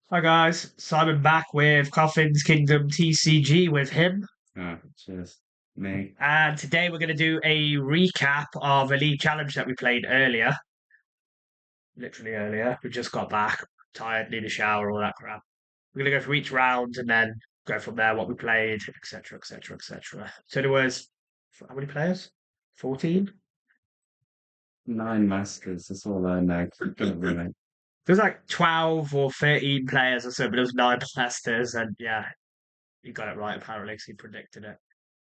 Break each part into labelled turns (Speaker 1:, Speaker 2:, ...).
Speaker 1: Hi guys, Simon back with Coffin's Kingdom TCG with him.
Speaker 2: Oh, cheers. Me.
Speaker 1: And today we're going to do a recap of a league challenge that we played earlier. Literally earlier. We just got back, tired, need a shower, all that crap. We're going to go through each round and then go from there, what we played, etc., etc., etc. So there was, how many players? 14?
Speaker 2: 9 masters, that's all I know. Couldn't really.
Speaker 1: There was like 12 or 13 players or so, but there was nine masters, and yeah, you got it right apparently because he predicted it.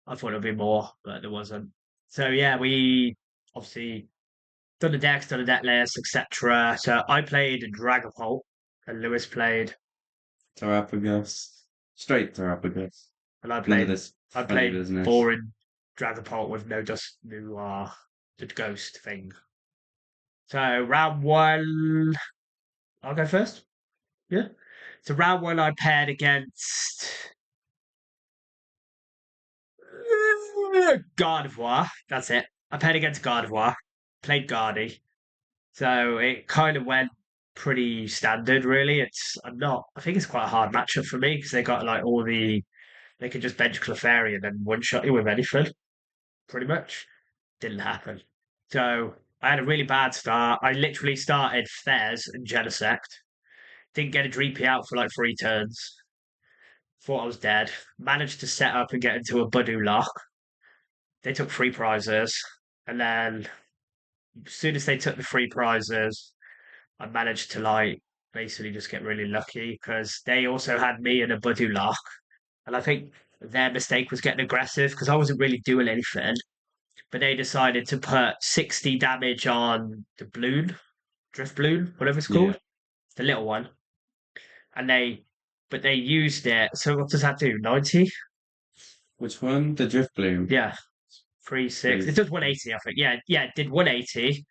Speaker 1: I thought it'd be more, but there wasn't. So yeah, we obviously done the decks, done the deck list, etc. So I played Dragapult, and Lewis played,
Speaker 2: Terapagos. Straight Terapagos.
Speaker 1: and I
Speaker 2: None of
Speaker 1: played.
Speaker 2: this
Speaker 1: I
Speaker 2: funny
Speaker 1: played
Speaker 2: business.
Speaker 1: boring Dragapult with no dust, no the ghost thing. So round one, I'll go first. Yeah. So round one, I paired against Gardevoir. That's it. I paired against Gardevoir. Played Guardy. So it kind of went pretty standard, really. I think it's quite a hard matchup for me because they got like they could just bench Clefairy and then one shot you with anything, pretty much. Didn't happen. So I had a really bad start. I literally started Fairs and Genesect. Didn't get a Dreepy out for like 3 turns. Thought I was dead. Managed to set up and get into a Budu lock. They took 3 prizes. And then as soon as they took the 3 prizes, I managed to like basically just get really lucky because they also had me in a Budu lock, and I think their mistake was getting aggressive because I wasn't really doing anything. But they decided to put 60 damage on the balloon, drift balloon, whatever it's
Speaker 2: Yeah.
Speaker 1: called, the little one, and they used it. So what does that do? 90?
Speaker 2: Which one? The Drift Bloom.
Speaker 1: Yeah, 3 6. It
Speaker 2: Please.
Speaker 1: does 180, I think. Yeah, yeah, it did 180.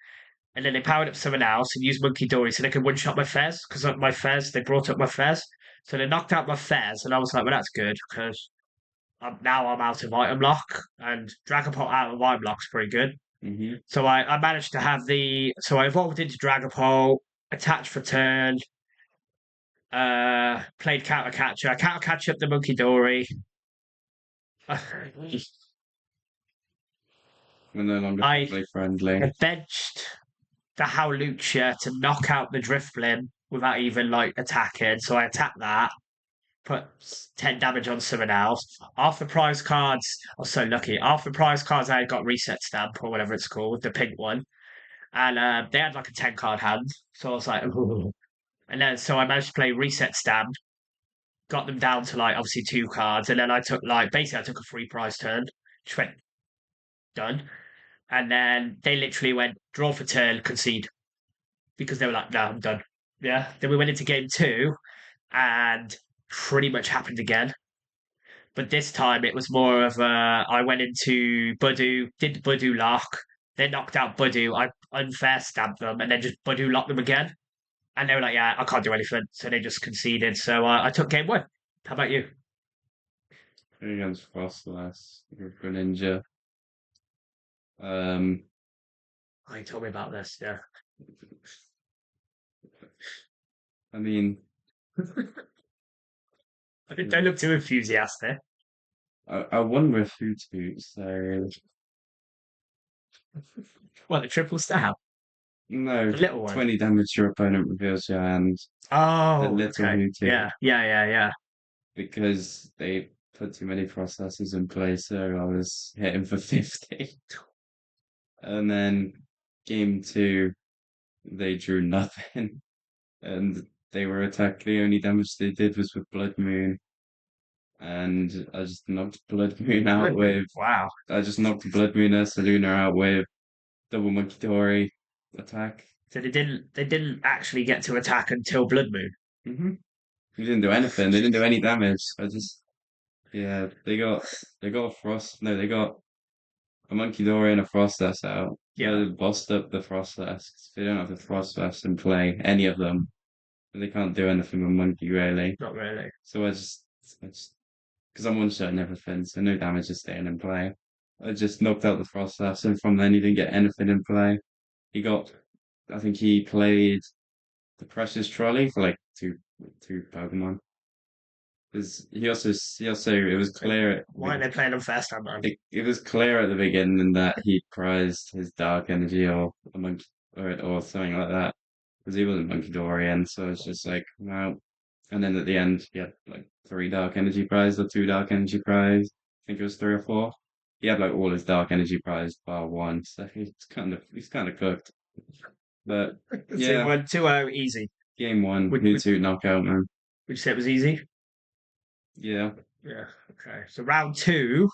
Speaker 1: And then they powered up someone else and used Monkey Dory so they could one shot my Fez because my Fez, they brought up my Fez. So they knocked out my Fez, and I was like, well, that's good because now I'm out of item lock, and Dragapult out of item lock's pretty good.
Speaker 2: Mm-hmm.
Speaker 1: So I managed to have so I evolved into Dragapult, attached for turn, played counter catch up the Monkey Dory.
Speaker 2: We're no longer
Speaker 1: I
Speaker 2: family friendly.
Speaker 1: benched the Howlucha to knock out the Drifblim without even like attacking. So I attacked that, put 10 damage on someone else. Half the prize cards, I was so lucky. Half the prize cards I had got reset stamp or whatever it's called, the pink one. And they had like a 10 card hand. So I was like, ooh. And then so I managed to play reset stamp, got them down to like obviously 2 cards. And then I took like basically I took a free prize turn, just went done. And then they literally went draw for turn, concede because they were like, no, I'm done. Yeah. Then we went into game two and pretty much happened again. But this time it was more of I went into Budu, did Budu lock, then knocked out Budu. I unfair stabbed them and then just Budu locked them again. And they were like, yeah, I can't do anything. So they just conceded. So I took game one. How about you?
Speaker 2: Against Frostless. Greninja. Um,
Speaker 1: Oh, you told me about this. Yeah.
Speaker 2: I mean,
Speaker 1: Don't look too enthusiastic.
Speaker 2: I won with Hoothoot, so
Speaker 1: Well, the triple stab,
Speaker 2: no,
Speaker 1: the little one.
Speaker 2: 20 damage your opponent reveals your hand. The
Speaker 1: Oh,
Speaker 2: little
Speaker 1: okay.
Speaker 2: Hoothoot.
Speaker 1: Yeah, yeah, yeah, yeah.
Speaker 2: Because they put too many processes in place, so I was hitting for 50. And then game two, they drew nothing, and they were attacked. The only damage they did was with Blood Moon, and I just knocked Blood Moon out with.
Speaker 1: Wow.
Speaker 2: I just knocked Blood Moon Ursaluna out with double Monkey Dory attack.
Speaker 1: So they didn't actually get to attack until Blood Moon.
Speaker 2: Mm-hmm. They didn't do anything. They didn't do any damage. Yeah, they got a frost. No, they got a Monkey Dory and a Frostlass out.
Speaker 1: Yeah,
Speaker 2: So they bossed up the Frostlass. They don't have the Frostlass in play, any of them. They can't do anything with Monkey, really.
Speaker 1: not really.
Speaker 2: So because I'm one-shotting everything, so no damage is staying in play. I just knocked out the Frostlass, and from then he didn't get anything in play. He got, I think he played the Precious Trolley for like with 2 Pokemon. Because he also it was clear
Speaker 1: Why are they playing them first time round?
Speaker 2: it was clear at the beginning that he prized his dark energy or a monkey or something like that. Because he wasn't Monkey Dorian, so it's just like, no. And then at the end, he had like 3 dark energy prize or 2 dark energy prize. I think it was 3 or 4. He had like all his dark energy prize bar one, so he's kind of cooked. But
Speaker 1: So
Speaker 2: yeah,
Speaker 1: 1-2-0, easy.
Speaker 2: game one,
Speaker 1: Would
Speaker 2: Mewtwo knockout, man.
Speaker 1: you say it was easy?
Speaker 2: Yeah.
Speaker 1: Yeah. Okay. So round 2,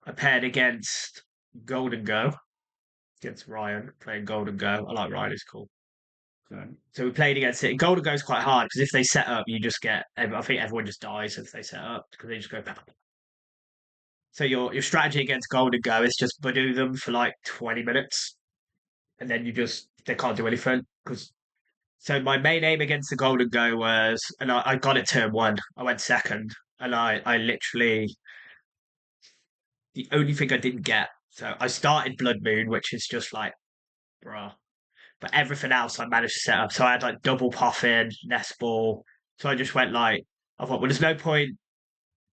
Speaker 1: I paired against Golden Go against Ryan, playing Golden Go. I like Ryan; he's cool.
Speaker 2: So,
Speaker 1: So we played against it. Golden Go's quite hard because if they set up, you just get. I think everyone just dies if they set up because they just go. So your strategy against Golden Go is just Badoo them for like 20 minutes, and then they can't do anything because. So my main aim against the Golden Go was, and I got it turn 1. I went second, and I literally the only thing I didn't get. So I started Blood Moon, which is just like, bruh. But everything else I managed to set up. So I had like double Puffin, Nest Ball. So I just went like, I thought, well, there's no point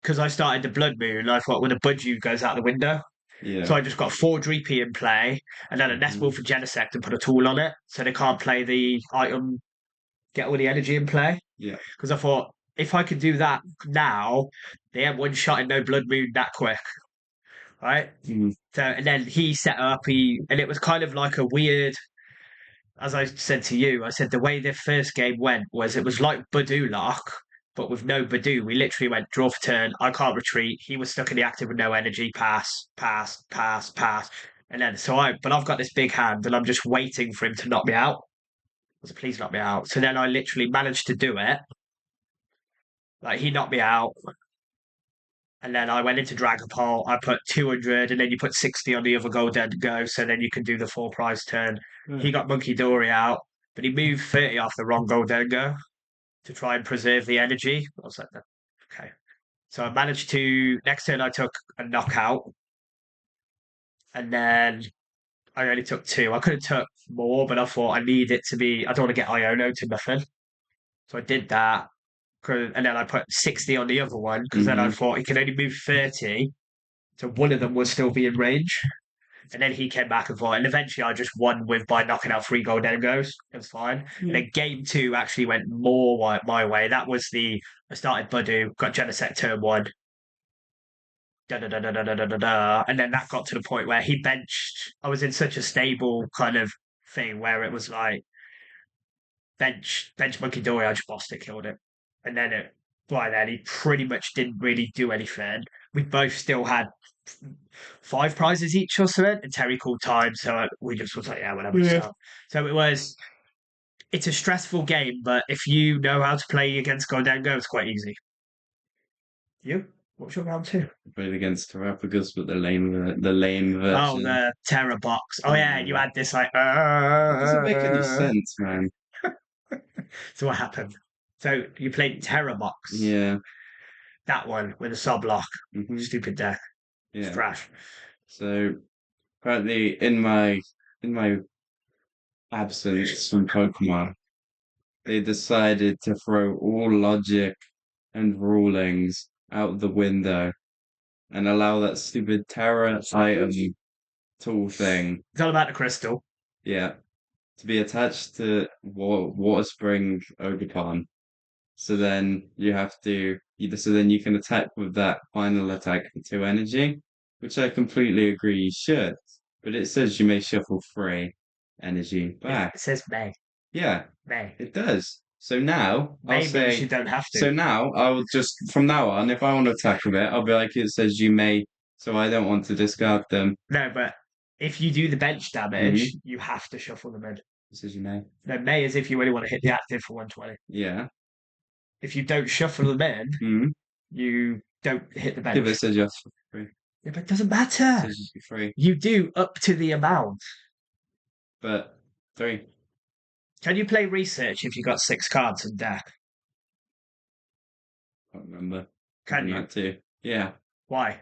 Speaker 1: because I started the Blood Moon. I thought, well, the Budgie goes out the window.
Speaker 2: yeah.
Speaker 1: So I just got 4 Dreepy in play and then a Nest Ball
Speaker 2: Mhm.
Speaker 1: for Genesect and put a tool on it. So they can't play the item, get all the energy in play.
Speaker 2: Yeah.
Speaker 1: Because I thought, if I could do that now, they have one shot in no Blood Moon that quick. Right?
Speaker 2: Mhm.
Speaker 1: So, and then he set up, and it was kind of like a weird, as I said to you, I said the way the first game went was it was like Badoo Lock, but with no Badoo. We literally went draw for turn. I can't retreat. He was stuck in the active with no energy. Pass, pass, pass, pass. And then but I've got this big hand, and I'm just waiting for him to knock me out. I was like, please knock me out. So then I literally managed to do it. Like he knocked me out, and then I went into Dragapult. I put 200, and then you put 60 on the other Golden Go, so then you can do the 4 prize turn. He got Monkey Dory out, but he moved 30 off the wrong Golden Go to try and preserve the energy. I was like, okay. So I managed to, next turn I took a knockout, and then I only took 2. I could have took more, but I thought I need it to be, I don't want to get Iono to nothing. So I did that. And then I put 60 on the other one because then I
Speaker 2: Mhm.
Speaker 1: thought he could only move 30. So one of them would still be in range. And then he came back and fought. And eventually I just won with by knocking out 3 Golden Goes. It was fine. And then game 2 actually went more my way. That was I started Budoo, got Genesect turn 1. Da, da, da, da, da, da, da, da. And then that got to the point where he benched. I was in such a stable kind of thing where it was like bench Monkey Dory, I just lost it, killed it. And then by then he pretty much didn't really do anything. We both still had 5 prizes each or something, and Terry called time, so we just was like, yeah, whatever. Yeah. So it's a stressful game, but if you know how to play against Golden Go, it's quite easy. You? What's your round 2?
Speaker 2: Played against Terrapagus, but the lame
Speaker 1: Oh,
Speaker 2: version.
Speaker 1: the Terror Box. Oh, yeah, you had this like.
Speaker 2: It doesn't make any sense, man.
Speaker 1: So what happened? So you played Terror Box.
Speaker 2: Yeah.
Speaker 1: That one with a sub lock.
Speaker 2: Hmm.
Speaker 1: Stupid deck. It's
Speaker 2: Yeah.
Speaker 1: trash.
Speaker 2: So apparently, in my absence from Pokemon, they decided to throw all logic and rulings out the window and allow that stupid Terra item tool thing,
Speaker 1: It's all about the crystal.
Speaker 2: yeah, to be attached to Water Spring Ogerpon. So then so then you can attack with that final attack for 2 energy, which I completely agree you should. But it says you may shuffle 3 energy back.
Speaker 1: It says May.
Speaker 2: Yeah,
Speaker 1: May.
Speaker 2: it does. So now I'll
Speaker 1: May means you
Speaker 2: say.
Speaker 1: don't have
Speaker 2: So
Speaker 1: to.
Speaker 2: now I'll just from now on, if I want to attack with it, I'll be like it says you may. So I don't want to discard them.
Speaker 1: No, but if you do the bench damage, you have to shuffle them in.
Speaker 2: It says you may.
Speaker 1: No, May is if you really want to hit the active for 120.
Speaker 2: Yeah.
Speaker 1: If you don't shuffle them in,
Speaker 2: Mm-hmm.
Speaker 1: you don't hit the
Speaker 2: Yeah, but
Speaker 1: bench.
Speaker 2: it says you have to free.
Speaker 1: Yeah, but it doesn't
Speaker 2: It
Speaker 1: matter.
Speaker 2: says you free.
Speaker 1: You do up to the amount.
Speaker 2: But 3.
Speaker 1: Can you play research if you got 6 cards in deck?
Speaker 2: I can't remember.
Speaker 1: Can you?
Speaker 2: That too. Yeah.
Speaker 1: Why?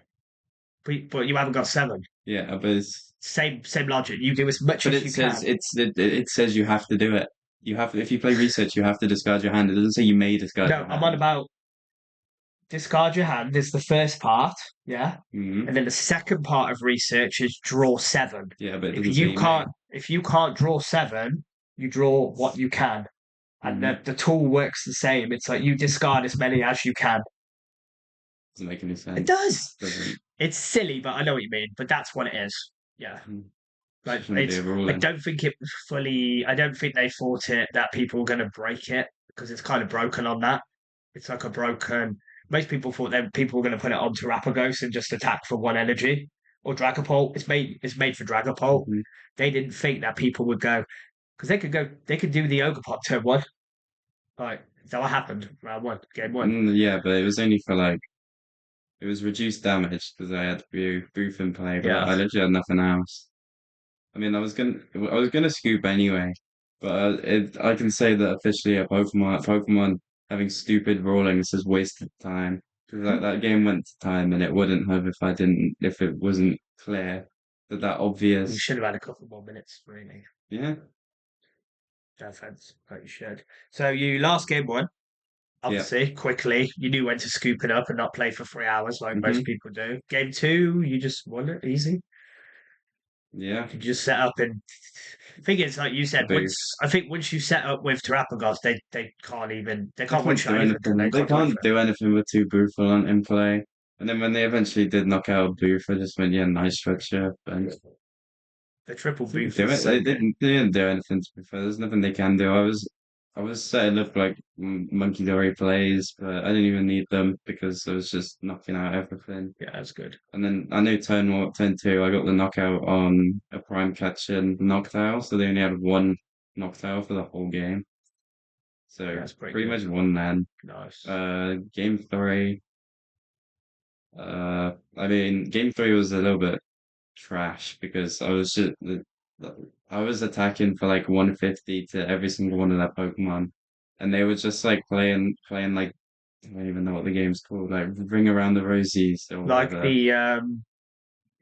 Speaker 1: But you haven't got 7.
Speaker 2: Yeah, but
Speaker 1: Same logic. You do as much
Speaker 2: but
Speaker 1: as
Speaker 2: it
Speaker 1: you
Speaker 2: says
Speaker 1: can.
Speaker 2: it says you have to do it. You have to, if you play research, you have to discard your hand. It doesn't say you may discard
Speaker 1: No,
Speaker 2: your
Speaker 1: I'm on
Speaker 2: hand.
Speaker 1: about discard your hand is the first part, yeah,
Speaker 2: Hmm.
Speaker 1: and then the second part of research is draw seven.
Speaker 2: Yeah, but it doesn't say you may.
Speaker 1: If you can't draw seven, you draw what you can, and
Speaker 2: Hmm.
Speaker 1: the tool works the same. It's like you discard as many as you can.
Speaker 2: Doesn't make any
Speaker 1: It
Speaker 2: sense.
Speaker 1: does.
Speaker 2: Doesn't.
Speaker 1: It's silly, but I know what you mean. But that's what it is. Yeah.
Speaker 2: Mhm.
Speaker 1: Like
Speaker 2: Shouldn't be
Speaker 1: it's,
Speaker 2: a rule
Speaker 1: I
Speaker 2: then.
Speaker 1: don't think it was fully. I don't think they thought it that people were going to break it because it's kind of broken on that. It's like a broken. Most people thought that people were going to put it on Terapagos and just attack for one energy or Dragapult. It's made for Dragapult.
Speaker 2: Hmm.
Speaker 1: They didn't think that people would go because they could do the Ogre turn one. Like that what happened round one, game one.
Speaker 2: Yeah, but it was only for like it was reduced damage because I had Booth in play, but
Speaker 1: Yeah,
Speaker 2: I literally had nothing else. I mean, I was gonna scoop anyway, but I can say that officially a Pokemon having stupid rollings has wasted time. Because that game went to time, and it wouldn't have if it wasn't clear that
Speaker 1: you
Speaker 2: obvious.
Speaker 1: should have had a couple more minutes, really.
Speaker 2: Yeah,
Speaker 1: No offense, but you should. So you last game one.
Speaker 2: yeah,
Speaker 1: Obviously, quickly. You knew when to scoop it up and not play for 3 hours like most
Speaker 2: hmm,
Speaker 1: people do. Game two, you just won it easy.
Speaker 2: yeah.
Speaker 1: You just set up and thing is, like you
Speaker 2: The
Speaker 1: said,
Speaker 2: booth.
Speaker 1: once you set up with Terapagos, they
Speaker 2: They
Speaker 1: can't one
Speaker 2: can't
Speaker 1: shot
Speaker 2: do
Speaker 1: anything, can
Speaker 2: anything.
Speaker 1: they?
Speaker 2: They
Speaker 1: Can't do
Speaker 2: can't
Speaker 1: anything.
Speaker 2: do anything with two Booth in play. And then when they eventually did knock out Booth, I just went, yeah, nice stretcher.
Speaker 1: The triple
Speaker 2: Didn't
Speaker 1: booth
Speaker 2: do
Speaker 1: is
Speaker 2: it.
Speaker 1: so good.
Speaker 2: They didn't do anything to be fair. There's nothing they can do. I was setting up like Monkey Dory plays, but I didn't even need them because I was just knocking out everything.
Speaker 1: Yeah, that's good.
Speaker 2: And then I knew turn two, I got the knockout on a prime catch and Noctowl, so they only had one Noctowl for the whole game.
Speaker 1: Yeah,
Speaker 2: So
Speaker 1: that's pretty
Speaker 2: pretty
Speaker 1: good.
Speaker 2: much won then.
Speaker 1: Nice.
Speaker 2: Game three. I mean, game three was a little bit trash because I was attacking for like 150 to every single one of their Pokemon, and they were just like playing like I don't even know what the game's called, like Ring Around the Rosies or
Speaker 1: Like
Speaker 2: whatever.
Speaker 1: the
Speaker 2: And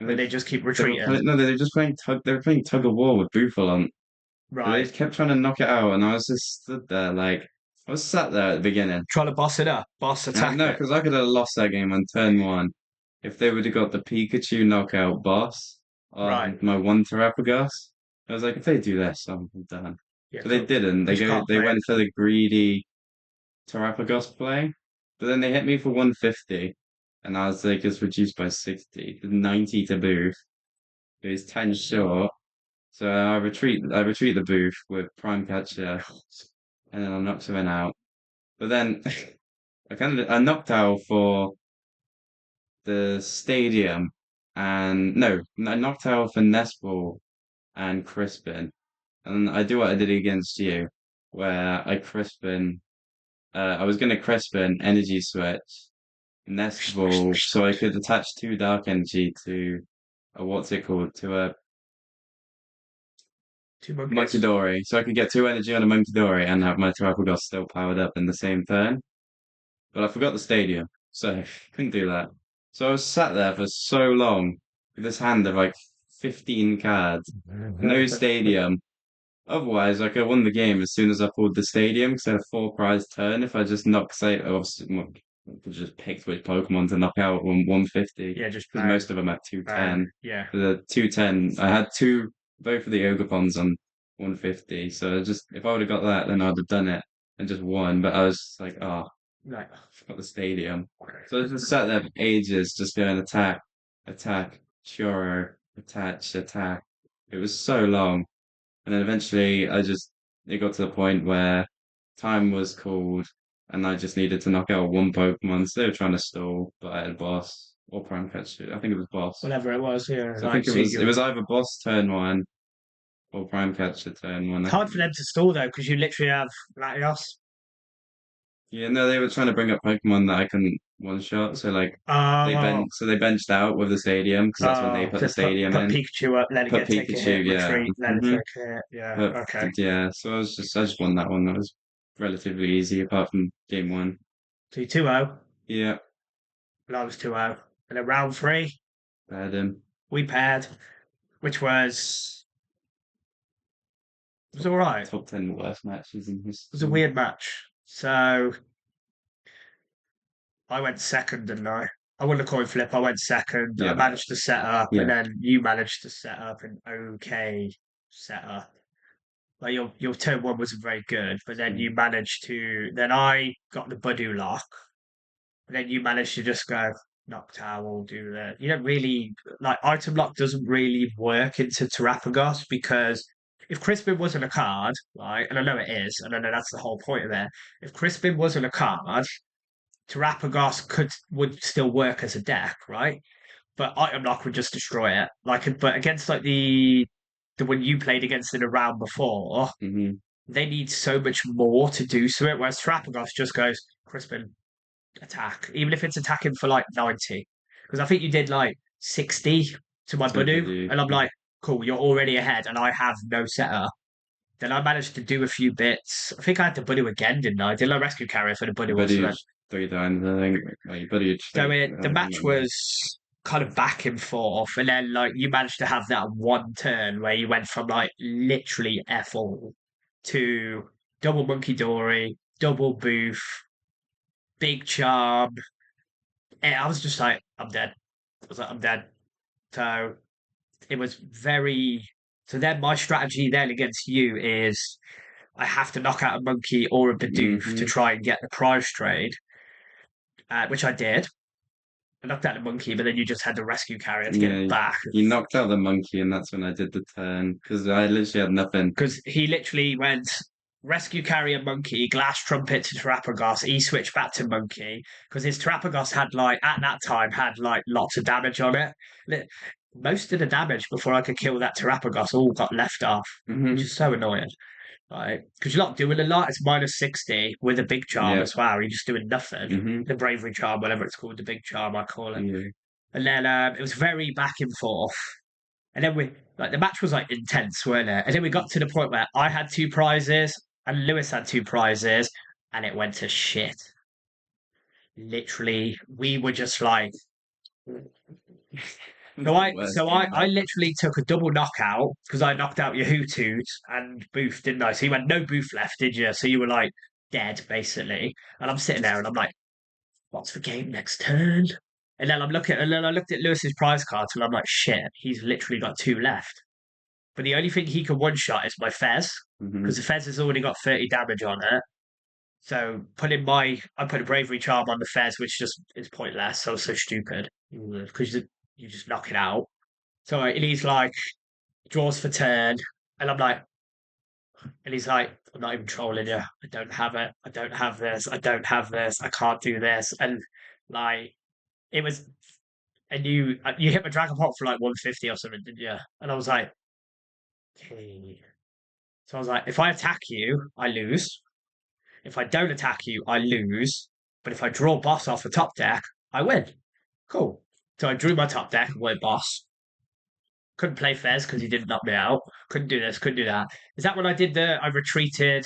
Speaker 1: when they just keep
Speaker 2: they were
Speaker 1: retreating.
Speaker 2: playing, no, they were just playing tug. They were playing tug of war with Bufalon. They
Speaker 1: Right.
Speaker 2: just kept trying to knock it out, and I was just stood there like I was sat there at the beginning.
Speaker 1: Trying to boss it up. Boss attack
Speaker 2: No,
Speaker 1: it.
Speaker 2: because I could have lost that game on turn one if they would have got the Pikachu knockout boss
Speaker 1: Right.
Speaker 2: on my one Terapagos. I was like, if they do this, I'm done.
Speaker 1: Yeah,
Speaker 2: But they didn't.
Speaker 1: because you can't
Speaker 2: They
Speaker 1: play
Speaker 2: went for
Speaker 1: everything.
Speaker 2: the greedy Terapagos play, but then they hit me for 150, and I was like, it's reduced by 60, 90 to booth. It was 10 short, so I retreat the booth with Prime Catcher, and then I knocked someone out. But then I knocked out for the stadium, and no, I knocked out for Nestball and Crispin. And I do what I did against you, where I was going to Crispin Energy Switch, Nestball, so I could attach two Dark Energy to what's it called, to a
Speaker 1: Two monkeys.
Speaker 2: Monkidori, so I could get two energy on a Monkidori and have my Terapagos still powered up in the same turn. But I forgot the stadium, so couldn't do that. So I was sat there for so long with this hand of like 15 cards, no stadium. Otherwise, I could have won the game as soon as I pulled the stadium because I had a four prize turn. If I just knocked, say, obviously, I could just picked which Pokemon to knock out on 150
Speaker 1: Yeah, just
Speaker 2: because most of them had 210.
Speaker 1: yeah.
Speaker 2: The 210, I had both of the Ogopons on 150. So if I would have got that, then I'd have done it and just won. But I was just like, oh,
Speaker 1: Right.
Speaker 2: I forgot the stadium. So I just sat there for ages, just going attack, Choro, attach, attack. It was so long. And then eventually it got to the point where time was called and I just needed to knock out one Pokemon. So they were trying to stall, but I had boss or Prime Catcher. I think it was boss.
Speaker 1: Whatever it was, yeah.
Speaker 2: So I
Speaker 1: Like,
Speaker 2: think
Speaker 1: so
Speaker 2: it
Speaker 1: you,
Speaker 2: was either boss turn one or Prime Catcher turn one.
Speaker 1: it's
Speaker 2: I
Speaker 1: hard
Speaker 2: think.
Speaker 1: for them to stall though, because you literally have Latios.
Speaker 2: Yeah, no, they were trying to bring up Pokemon that I couldn't one shot. So like
Speaker 1: Oh,
Speaker 2: they benched out with the stadium because that's when they put the
Speaker 1: to
Speaker 2: stadium
Speaker 1: put
Speaker 2: in.
Speaker 1: Pikachu up, let it
Speaker 2: Put
Speaker 1: get take a hit,
Speaker 2: Pikachu, yeah.
Speaker 1: retreat, let it
Speaker 2: Hmm.
Speaker 1: take a hit. Yeah,
Speaker 2: But
Speaker 1: okay.
Speaker 2: yeah, so I just won that one. That was relatively easy apart from game one.
Speaker 1: So you 2-0,
Speaker 2: Yeah,
Speaker 1: and I was 2-0. And then round three,
Speaker 2: bad him.
Speaker 1: we paired, which was It was all right. It
Speaker 2: Top 10 worst matches in
Speaker 1: was a
Speaker 2: history.
Speaker 1: weird match. So I went second, didn't I? I won the coin flip. I went second. I
Speaker 2: Yeah,
Speaker 1: managed to set up, and
Speaker 2: yeah.
Speaker 1: then you managed to set up an okay setup. Like your turn one wasn't very good, but then you managed to. Then I got the Budu lock, and then you managed to just go knocked out. We'll do that. You don't really like item lock doesn't really work into Terapagos because if Crispin wasn't a card, right, and I know it is, and I know that's the whole point of it. If Crispin wasn't a card, Terapagos would still work as a deck, right? But item lock would just destroy it. But against like the one you played against in a round before,
Speaker 2: Hmm.
Speaker 1: they need so much more to do to it. Whereas Terapagos just goes Crispin attack, even if it's attacking for like 90. Because I think you did like 60 to my
Speaker 2: So
Speaker 1: Budu,
Speaker 2: Budu.
Speaker 1: and I'm like, cool, you're already ahead, and I have no setter. Then I managed to do a few bits. I think I had to Budu again, didn't I? Did I rescue carrier for the Budu also
Speaker 2: Budu
Speaker 1: then?
Speaker 2: 3 times, I think. Like, Budu
Speaker 1: So
Speaker 2: straight. I
Speaker 1: the
Speaker 2: don't
Speaker 1: match
Speaker 2: remember.
Speaker 1: was kind of back and forth, and then like you managed to have that one turn where you went from like literally F all to double Monkey Dory, double Booth, big charm. And I was just like, I'm dead. I was like, I'm dead. So it was very. So then my strategy then against you is I have to knock out a monkey or a Bidoof to
Speaker 2: Hmm.
Speaker 1: try and get the prize trade, which I did. I knocked out the monkey, but then you just had to rescue carrier to get it
Speaker 2: Yeah,
Speaker 1: back.
Speaker 2: he knocked out the monkey, and that's when I did the turn because I literally had nothing.
Speaker 1: Because he literally went rescue carrier monkey, glass trumpet to Terapagos. He switched back to monkey because his Terapagos had like at that time had like lots of damage on it. Most of the damage before I could kill that Terapagos all got left off, which
Speaker 2: Hmm.
Speaker 1: is so annoying. Right? Because you're not doing a lot. It's minus 60 with a big charm
Speaker 2: Yeah.
Speaker 1: as well. You're just doing nothing.
Speaker 2: Hmm.
Speaker 1: The bravery charm, whatever it's called, the big charm, I call it.
Speaker 2: Yeah.
Speaker 1: And then it was very back and forth. And then we like the match was like intense, weren't it? And then we got to the point where I had two prizes and Lewis had two prizes, and it went to shit. Literally, we were just like
Speaker 2: It was the worst
Speaker 1: so
Speaker 2: game
Speaker 1: I
Speaker 2: ever.
Speaker 1: literally took a double knockout because I knocked out Yahootoot and Booth, didn't I? So you went no Booth left, did you? So you were like dead basically. And I'm sitting there and I'm like, what's the game next turn? And then I looked at Lewis's prize cards and I'm like, shit, he's literally got two left. But the only thing he can one shot is my Fez, because
Speaker 2: Hmm.
Speaker 1: the Fez has already got 30 damage on it. So I put a bravery charm on the Fez, which just is pointless. So stupid because you just knock it out. So and he's like draws for turn, and I'm like, and he's like, I'm not even trolling you. I don't have it. I don't have this. I don't have this. I can't do this. And like it was, and you hit my dragon pot for like 150 or something, didn't you? And I was like, okay. So I was like, if I attack you, I lose. If I don't attack you, I lose. But if I draw boss off the top deck, I win. Cool. So I drew my top deck and went boss. Couldn't play Fez because he didn't knock me out. Couldn't do this, couldn't do that. Is that when I did I retreated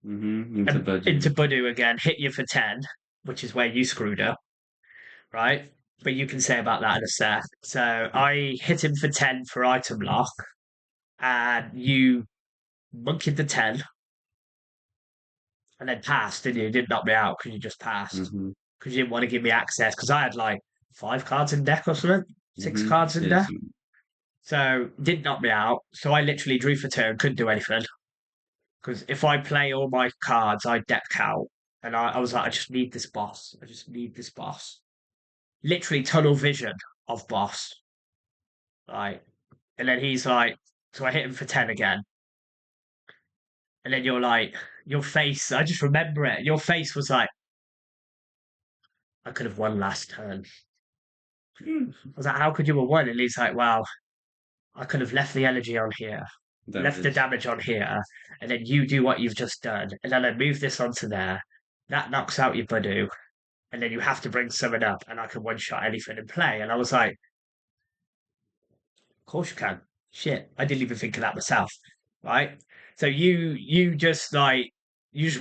Speaker 2: Into
Speaker 1: and
Speaker 2: Budu.
Speaker 1: into Budu again, hit you for 10, which is where you screwed up, right? But you can say about that in a sec. So I hit him for 10 for item lock, and you monkeyed the 10 and then passed, didn't you? You didn't knock me out because you just passed.
Speaker 2: Hmm.
Speaker 1: Because you didn't want to give me access because I had like 5 cards in deck or something, 6 cards in
Speaker 2: Yes.
Speaker 1: deck. So didn't knock me out. So I literally drew for turn, couldn't do anything. Because if I play all my cards, I deck out. And I was like, I just need this boss. I just need this boss. Literally tunnel vision of boss. Right. And then he's like, so I hit him for 10 again. And then you're like, your face, I just remember it. Your face was like, I could have won last turn. I was like, how could you have won? And he's like, well, I could have left the energy on here, left the
Speaker 2: Damage.
Speaker 1: damage on here, and then you do what you've just done. And then I move this onto there. That knocks out your Budu. And then you have to bring someone up, and I can one shot anything and play. And I was like, of course you can. Shit, I didn't even think of that myself, right? So you just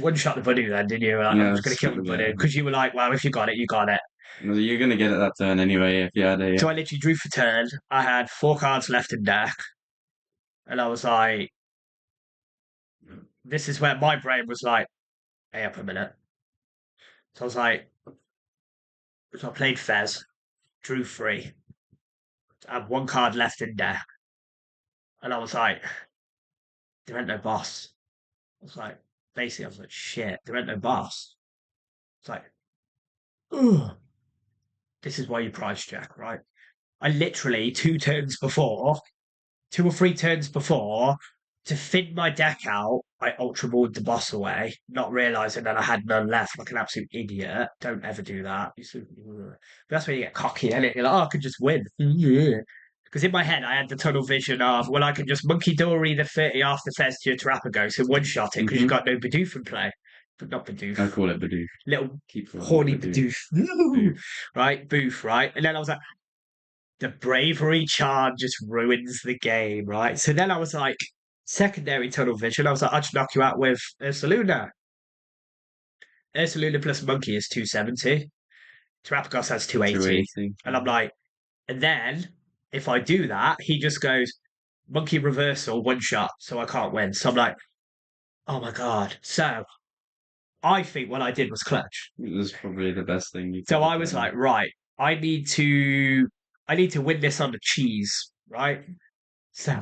Speaker 1: one shot the Budu then, didn't you? Like, I'm
Speaker 2: Yeah,
Speaker 1: just gonna kill the
Speaker 2: yeah.
Speaker 1: Budu because you were like, well, if you got it, you got it.
Speaker 2: Well, you're gonna get it that turn anyway if you had a.
Speaker 1: So I literally drew for turn. I had 4 cards left in deck, and I was like, this is where my brain was like, hey, up a minute. So I was like, so I played Fez, drew 3, I had 1 card left in there. And I was like, there ain't no boss. I was like, basically, I was like, shit, there ain't no boss. It's like, ugh, this is why you price check, right? I literally 2 or 3 turns before, to thin my deck out, I ultra balled the boss away, not realizing that I had none left, like an absolute idiot. Don't ever do that. But that's where you get cocky, and you're like, oh, I could just win. Because in my head, I had the tunnel vision of, well, I can just monkey dory the 30 after Fez to your Terrapagos and one shot it because you've got no Bidoof in play. But not Bidoof.
Speaker 2: I call it Bidoof.
Speaker 1: Little
Speaker 2: Keep calling
Speaker 1: horny
Speaker 2: it Bidoof.
Speaker 1: Bidoof.
Speaker 2: Boof.
Speaker 1: Right? Boof, right? And then I was like, the bravery charm just ruins the game, right? So then I was like, secondary tunnel vision. I was like, I'll just knock you out with Ursaluna. Ursaluna plus Monkey is 270. Terrapagos has 280.
Speaker 2: 280.
Speaker 1: And I'm like, and then if I do that, he just goes Monkey reversal, 1 shot, so I can't win. So I'm like, oh my God. So I think what I did was clutch.
Speaker 2: It was probably the best thing you could
Speaker 1: So
Speaker 2: have
Speaker 1: I was
Speaker 2: done.
Speaker 1: like, right, I need to win this on the cheese, right? So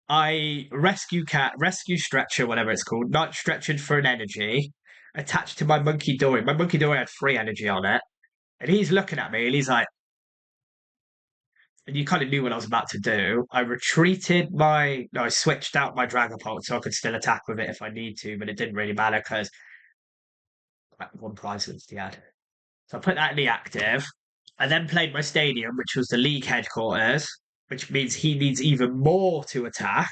Speaker 1: I rescue stretcher, whatever it's called, not stretchered for an energy, attached to my monkey dory. My monkey dory had 3 energy on it. And he's looking at me and he's like, and you kind of knew what I was about to do. I switched out my Dragapult so I could still attack with it if I need to, but it didn't really matter because 1 prize since the ad. So I put that in the active. I then played my stadium, which was the league headquarters, which means he needs even more to attack.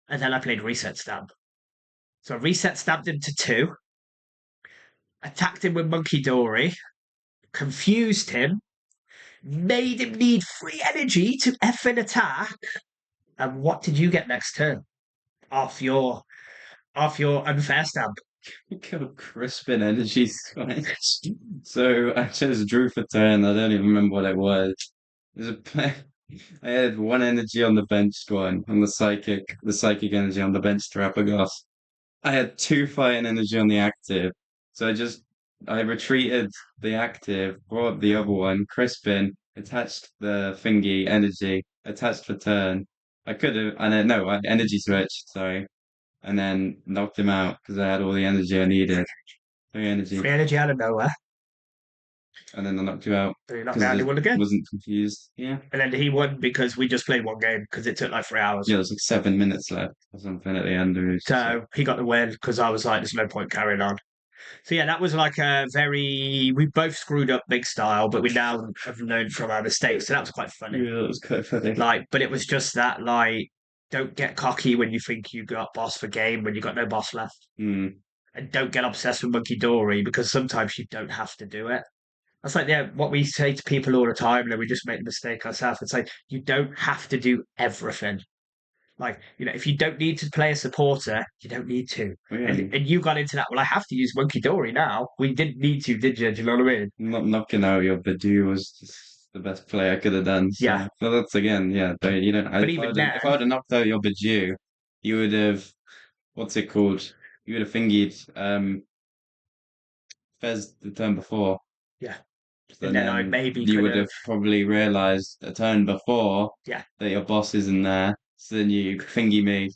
Speaker 1: And then I played reset stamp. So I reset stamped him to 2, attacked him with Monkey Dory, confused him, made him need 3 energy to effing attack. And what did you get next turn? Off your unfair stamp.
Speaker 2: Killed Crispin energy switch. So I just drew for turn. I don't even remember what it was. There's a play. I had 1 energy on the bench one, on the psychic energy on the bench Terrapagos. I had 2 fighting energy on the active. So I retreated the active, brought up the other one, Crispin, attached the thingy energy, attached for turn. I could have, and then, no, I energy switched, sorry, and then knocked him out because I had all the energy I needed. 3 energy.
Speaker 1: 3 energy out of nowhere.
Speaker 2: And then I knocked you out
Speaker 1: So you knocked
Speaker 2: because
Speaker 1: out
Speaker 2: I
Speaker 1: anyone again.
Speaker 2: wasn't confused. Yeah.
Speaker 1: And then he won because we just played 1 game because it took like 3 hours.
Speaker 2: Yeah, there's like 7 minutes left or something at the end.
Speaker 1: So he got the win because I was like, there's no point carrying on. So yeah, that was like we both screwed up big style, but we now have learned from our mistakes. So that was quite funny.
Speaker 2: Yeah, that was quite funny.
Speaker 1: Like, but it was just that, like, don't get cocky when you think you got boss for game when you got no boss left.
Speaker 2: Mm.
Speaker 1: And don't get obsessed with Monkey Dory because sometimes you don't have to do it. That's like, yeah, what we say to people all the time, and then we just make the mistake ourselves. It's like, you don't have to do everything. Like, if you don't need to play a supporter, you don't need to.
Speaker 2: Oh, yeah.
Speaker 1: And you got into that, well, I have to use Monkey Dory now. We didn't need to, did you? Do you know what I mean?
Speaker 2: Not knocking out your Badu was just the best play I could have done. So.
Speaker 1: Yeah.
Speaker 2: Well, that's again, yeah. You know,
Speaker 1: But even then,
Speaker 2: if I would have knocked out your Badu, you would have, what's it called? You would have fingied Fez the turn before.
Speaker 1: Yeah.
Speaker 2: So
Speaker 1: and then I maybe
Speaker 2: you
Speaker 1: could
Speaker 2: would have probably realised a turn before
Speaker 1: Yeah.
Speaker 2: that your boss isn't there. So then you thingy me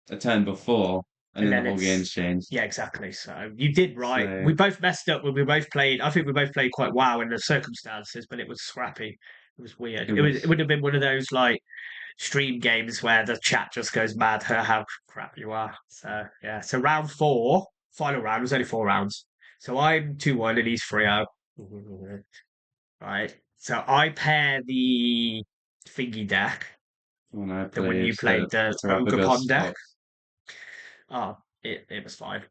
Speaker 2: a turn before, and then the whole game's changed.
Speaker 1: Yeah, exactly. So you did right.
Speaker 2: So-
Speaker 1: We both messed up when we both played. I think we both played quite well in the circumstances, but it was scrappy. It was weird. It would have been one of those like stream games where the chat just goes mad how crap you are. So yeah. So round 4, final round, was only 4 rounds. So I'm 2-1 and he's 3-0. Right. So I pair the thingy deck.
Speaker 2: When I
Speaker 1: When you played the Ogre deck. Oh, it was fine.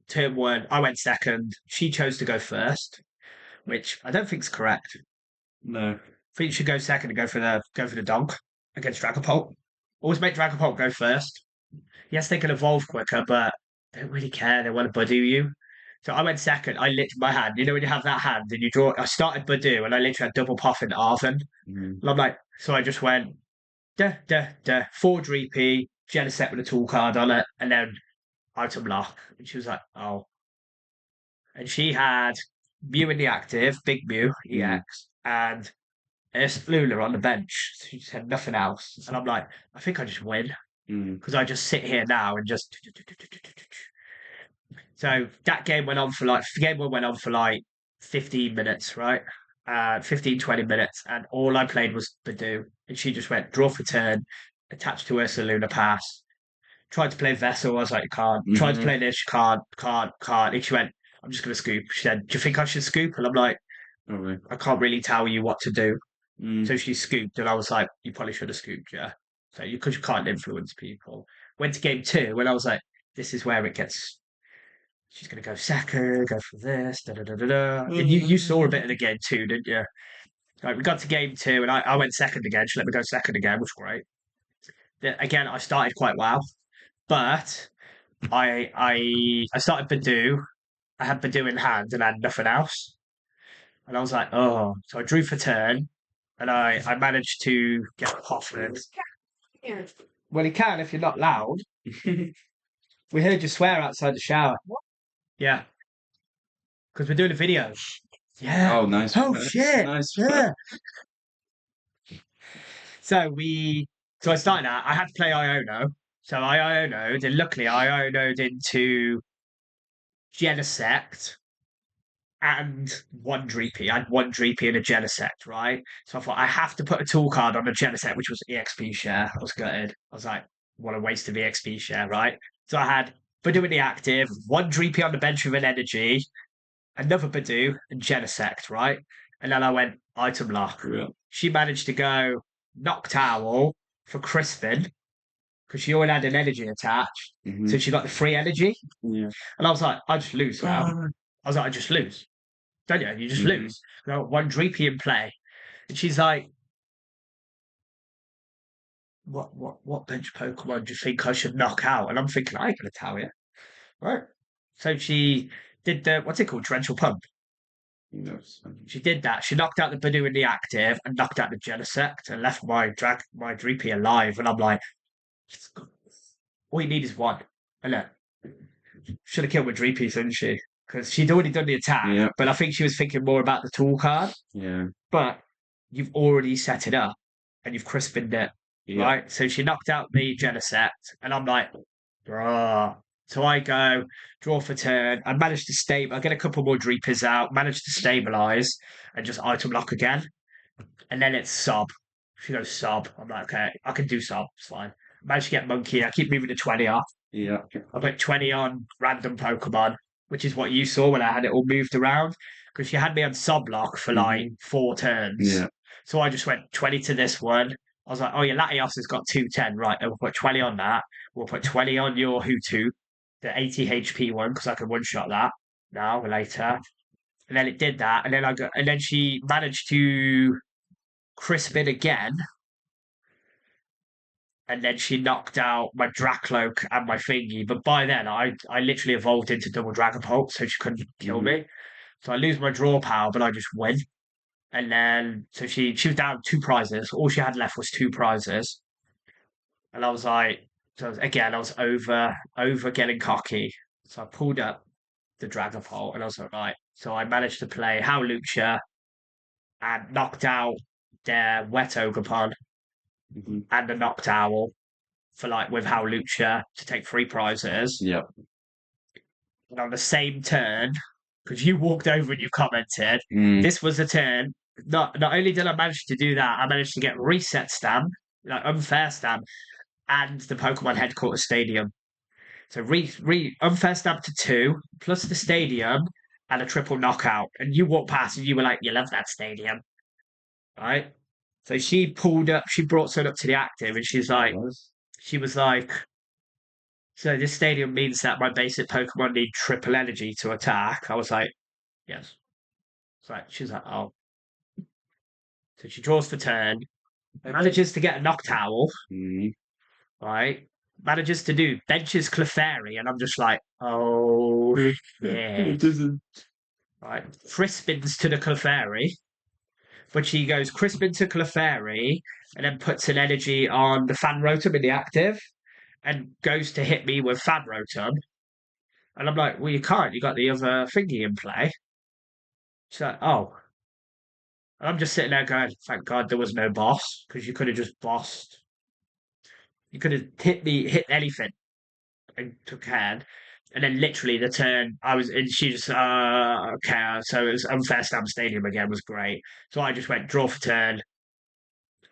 Speaker 1: Turn 1, I went second. She chose to go first, which I don't think is correct.
Speaker 2: No.
Speaker 1: I think you should go second and go for the donk against Dragapult. Always make Dragapult go first. Yes, they can evolve quicker, but they don't really care. They want to Badoo you. So I went second. I lit my hand. You know when you have that hand and you draw. I started Badoo and I literally had double puff in Arven.
Speaker 2: Mm-hmm.
Speaker 1: And I'm like, so I just went Forge repeat, Genesect with a tool card on it, and then item lock. And she was like, oh. And she had Mew in the active, big Mew, EX, and Lula on the bench. She just had nothing else. And I'm like, I think I just win. Because I just sit here now and just. So that game went on for like, game one went on for like 15 minutes, right? 15, 20 minutes. And all I played was Badoo. And she just went draw for turn, attached to Ursa Luna pass. Tried to play Vessel. I was like, can't. Tried to play this, can't. And she went, I'm just going to scoop. She said, do you think I should scoop? And I'm like, I can't really tell you what to do. So she scooped, and I was like, you probably should have scooped, yeah. So because you can't influence people. Went to game two, and I was like, this is where it gets. She's going to go second, go for this, da da da da da. And you saw a bit of the game two, didn't you? Like, we got to game two, and I went second again. She let me go second again, which was great. Again, I started quite well, but I started Badoo. I had Badoo in hand and I had nothing else. And I was like, oh. So I drew for turn, and I managed to get Hoffman. Well, he can if you're not loud. We heard you swear outside the shower. What? Yeah. Because we're doing a video. Yeah.
Speaker 2: Oh, nice.
Speaker 1: Oh, shit.
Speaker 2: Nice.
Speaker 1: Yeah. So I started out. I had to play Iono. So I Iono'd, and luckily I Iono'd into Genesect and one Dreepy. I had one Dreepy and a Genesect, right? So I thought I have to put a tool card on a Genesect, which was EXP share. I was gutted. I was like, what a waste of EXP share, right? So I had Badoo in the active, one Dreepy on the bench with an energy, another Badoo, and Genesect, right? And then I went item lock.
Speaker 2: Yeah.
Speaker 1: She managed to go Noctowl for Crispin because she already had an energy attached. So she got the free energy.
Speaker 2: Yeah.
Speaker 1: And I was like, I just lose now. I was like, I just lose. Don't you? You just lose. I got one Dreepy in play. And she's like, what bench Pokemon do you think I should knock out? And I'm thinking, I ain't gonna tell you. Right. So she did the what's it called? Torrential Pump.
Speaker 2: Yes.
Speaker 1: She did that. She knocked out the Badoo in the active and knocked out the Genesect and left my Dreepy alive. And I'm like, all you need is one. And look, should have killed my Dreepy, shouldn't she? Because she'd already done the attack, but I think she was thinking more about the tool card.
Speaker 2: Yeah.
Speaker 1: But you've already set it up and you've crisped it, right? So she knocked out the Genesect, and I'm like, bruh. So I go, draw for turn. I managed to I get a couple more Dreepers out, managed to stabilize, and just item lock again. And then it's Sob. She goes Sob. I'm like, okay, I can do Sob. It's fine. Managed to get Monkey. I keep moving to 20 off.
Speaker 2: Yeah.
Speaker 1: I put 20 on random Pokemon, which is what you saw when I had it all moved around. Because she had me on Sublock for like 4 turns.
Speaker 2: Yeah.
Speaker 1: So I just went 20 to this one. I was like, oh, your Latios has got 210. Right, we'll put 20 on that. We'll put 20 on your Hutu, the 80 HP one, because I can one-shot that now or later. And then it did that. And then she managed to crisp it again. And then she knocked out my Dracloak and my thingy. But by then, I literally evolved into double Dragapult, so she couldn't kill me. So I lose my draw power, but I just win. And then, so she was down 2 prizes. All she had left was 2 prizes. And I was like, I was over getting cocky. So I pulled up the Dragapult, and I was like, right. So I managed to play Howlucha and knocked out their Wet Ogerpon and the Noctowl for like with Howlucha to take 3 prizes.
Speaker 2: Yep.
Speaker 1: And on the same turn, because you walked over and you commented, this was a turn. Not only did I manage to do that, I managed to get reset stamp, like unfair stamp, and the Pokemon Headquarters Stadium. So unfair stamp to 2, plus the stadium, and a triple knockout. And you walked past and you were like, you love that stadium. Right? So she brought something up to the active, and she was like, so this stadium means that my basic Pokemon need triple energy to attack. I was like, yes. She's like, oh. So she draws for turn, manages to get a Noctowl, right? Manages to do benches Clefairy, and I'm just like, oh, yeah. Right. Frispins to the Clefairy. but she goes Crispin to Clefairy and then puts an energy on the Fan Rotom in the active and goes to hit me with Fan Rotom. And I'm like, well, you can't. You got the other thingy in play. She's like, oh. And I'm just sitting there going, thank God there was no boss because you could have just bossed. You could have hit anything and took hand. And then literally the turn I was in, she just okay. So it was unfair stamp stadium again was great. So I just went draw for turn,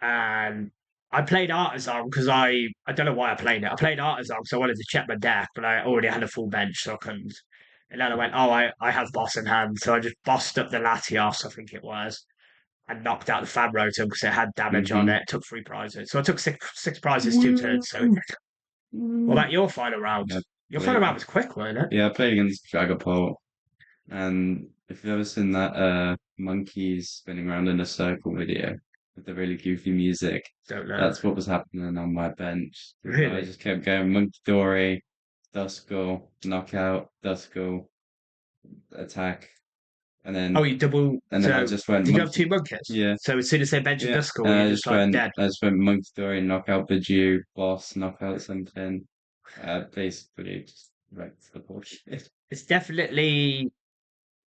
Speaker 1: and I played Artisan because I don't know why I played it. I played Artisan because I wanted to check my deck, but I already had a full bench, so I couldn't. And then I went, oh, I have boss in hand, so I just bossed up the Latios, I think it was, and knocked out the Fab Rotom because it had damage on
Speaker 2: Mhm.
Speaker 1: it. Took 3 prizes, so I took six prizes 2 turns. So what about your final round?
Speaker 2: Yeah,
Speaker 1: Your final
Speaker 2: played-
Speaker 1: round was quick, wasn't it?
Speaker 2: yeah, I played against Dragapult, and if you've ever seen that monkeys spinning around in a circle video with the really goofy music,
Speaker 1: Don't know.
Speaker 2: that's what was happening on my bench. I
Speaker 1: Really?
Speaker 2: just kept going Monkey Dory, Duskull, knockout, Duskull, attack, and
Speaker 1: Oh,
Speaker 2: then
Speaker 1: you double.
Speaker 2: and then I just went
Speaker 1: did you have
Speaker 2: Monkey.
Speaker 1: 2 monkeys?
Speaker 2: Yeah,
Speaker 1: So as soon as they bench a
Speaker 2: yeah.
Speaker 1: Duskull,
Speaker 2: And
Speaker 1: you're just like dead.
Speaker 2: I just went Monkey Dory, knockout Bidgew, boss, knockout something. Basically just wrecked the bullshit.
Speaker 1: It's definitely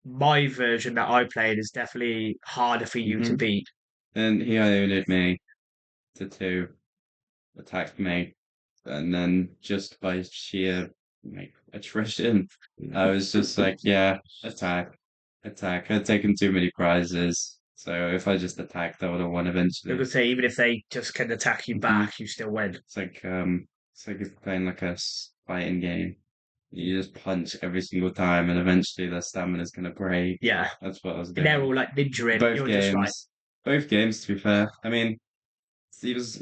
Speaker 1: my version that I played is definitely harder for you to
Speaker 2: Mhm.
Speaker 1: beat.
Speaker 2: Then he ioted me to 2, attacked me, and then just by sheer like attrition, I was just like, yeah, attack, attack. I'd taken too many prizes, so if I just attacked, I would have won
Speaker 1: I
Speaker 2: eventually.
Speaker 1: would say even if they just can attack you
Speaker 2: Mhm.
Speaker 1: back, you still win.
Speaker 2: It's like if you're playing like a fighting game. You just punch every single time, and eventually their stamina's gonna break.
Speaker 1: Yeah.
Speaker 2: That's what I was
Speaker 1: And they're
Speaker 2: doing.
Speaker 1: all like ninja in.
Speaker 2: Both
Speaker 1: You're just like,
Speaker 2: games, both games. To be fair, I mean, he was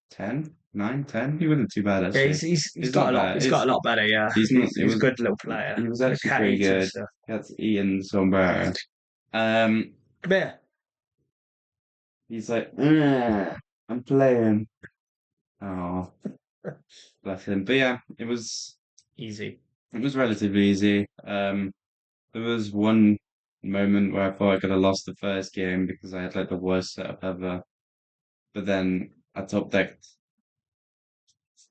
Speaker 2: 10, 9, 10. He wasn't too bad
Speaker 1: yeah,
Speaker 2: actually.
Speaker 1: he's
Speaker 2: Not
Speaker 1: got a lot.
Speaker 2: bad.
Speaker 1: He's got a lot better. Yeah,
Speaker 2: He's not.
Speaker 1: he's a good little player.
Speaker 2: He was
Speaker 1: The
Speaker 2: actually
Speaker 1: cat
Speaker 2: pretty
Speaker 1: eats and
Speaker 2: good.
Speaker 1: stuff.
Speaker 2: That's Ian Sombrero. Um,
Speaker 1: Come here.
Speaker 2: he's like, I'm playing. Oh, bless him. But yeah,
Speaker 1: Easy.
Speaker 2: it was relatively easy. There was one moment where I thought I could have lost the first game because I had like the worst setup ever. But then I top decked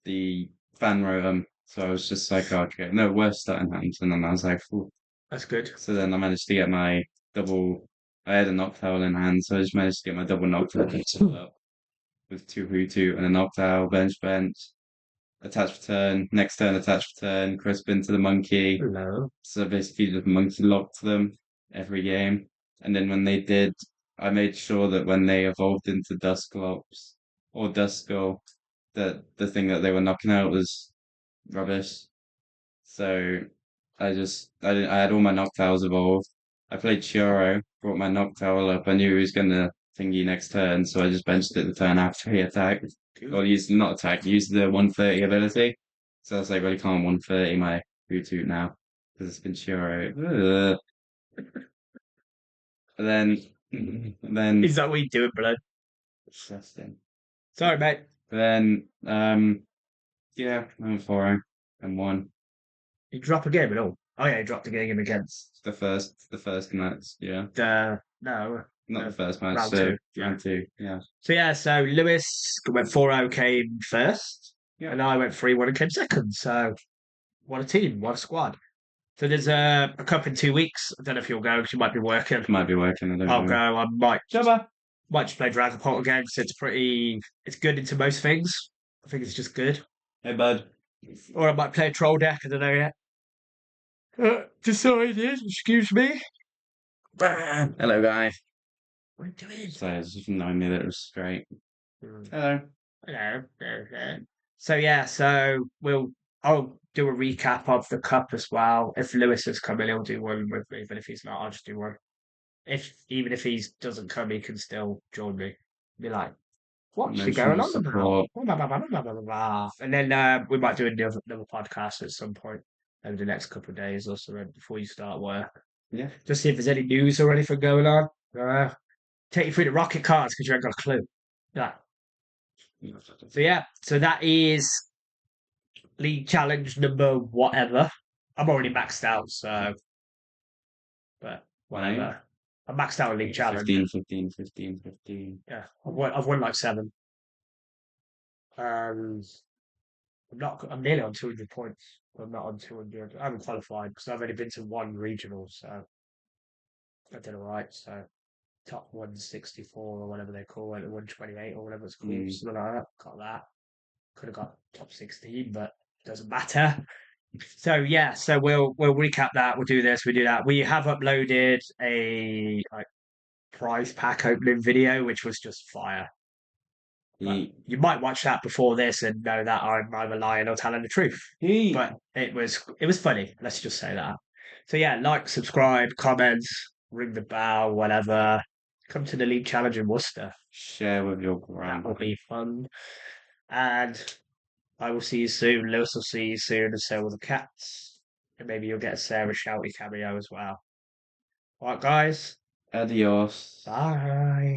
Speaker 2: the Fan Rotom, so I was just like, okay, no, worst starting hands. And then I was like, "Phew."
Speaker 1: That's good.
Speaker 2: So then I managed to get my double. I had a Noctowl in hand, so I just managed to get my double Noctowl up with 2 and a Noctowl, bench, attach return, next turn, attach return, Crispin to the monkey.
Speaker 1: Hello.
Speaker 2: So basically just monkey locked them every game. And then when they did, I made sure that when they evolved into Dusclops or Duskull, that the thing that they were knocking out was rubbish. So I had all my Noctowls evolved. I played Choro, brought my Noctowl up. I knew he was gonna thingy next turn, so I just benched it the turn after he attacked. Or used not attack, used the 130 ability. So I was like, well, he can't 130 my Bluetooth now because it's been Chiro. And then
Speaker 1: Is that what you doing, blood?
Speaker 2: disgusting.
Speaker 1: Sorry, mate.
Speaker 2: Then yeah, I went 4 and won
Speaker 1: You drop a game at all? Oh yeah, you dropped a game against
Speaker 2: the first match. Yeah,
Speaker 1: the no,
Speaker 2: not the first match.
Speaker 1: round
Speaker 2: So
Speaker 1: 2. Yeah.
Speaker 2: round 2. Yeah,
Speaker 1: So yeah, so Lewis went 4-0, came first,
Speaker 2: yeah.
Speaker 1: and I went 3-1 and came second. So what a team, what a squad. So there's a cup in 2 weeks. I don't know if you'll go because you might be working.
Speaker 2: Might be working. I don't
Speaker 1: I'll
Speaker 2: know.
Speaker 1: go. I might just play Dragon Ball again because it's good into most things. I think it's just good.
Speaker 2: Hey, bud.
Speaker 1: Or I might play a troll deck. I don't know yet. Decided. Excuse me.
Speaker 2: Hello, guys.
Speaker 1: What are you doing?
Speaker 2: So it's just knowing me that it was straight. Hello.
Speaker 1: Hello. So yeah, I'll do a recap of the cup as well. If Lewis is coming, he'll do one with me, but if he's not, I'll just do one. Even if he doesn't come, he can still join me. Be like, what's he going on about? And then we might do another podcast at some point over the next couple of days or so before you start work.
Speaker 2: Yeah.
Speaker 1: Just see if there's any news or anything going on. Take you through the rocket cards because you ain't got a clue. Yeah. So yeah, so that is league challenge number whatever. I'm already maxed out, so but whatever. I maxed out a league challenge.
Speaker 2: 15, 15, 15, 15.
Speaker 1: Yeah, I've won like 7. Um, I'm nearly on 200 points. I'm not on 200. I haven't qualified because I've only been to one regional, so I did all right. So top 164 or whatever they call it, 128 or whatever it's called,
Speaker 2: Mm.
Speaker 1: something like that. Got that. Could have got top 16, but doesn't matter. So yeah, so we'll recap that. We'll do this. We do that. We have uploaded a like prize pack opening video, which was just fire. But you might watch that before this and know that I'm either lying or telling the truth. But it was funny. Let's just say that. So yeah, like, subscribe, comments, ring the bell, whatever. Come to the League Challenge in Worcester.
Speaker 2: Share with your
Speaker 1: That will
Speaker 2: grandma.
Speaker 1: be fun. And I will see you soon. Lewis will see you soon, and so will the cats. And maybe you'll get a Sarah Shouty cameo as well. All right, guys.
Speaker 2: Adios.
Speaker 1: Bye.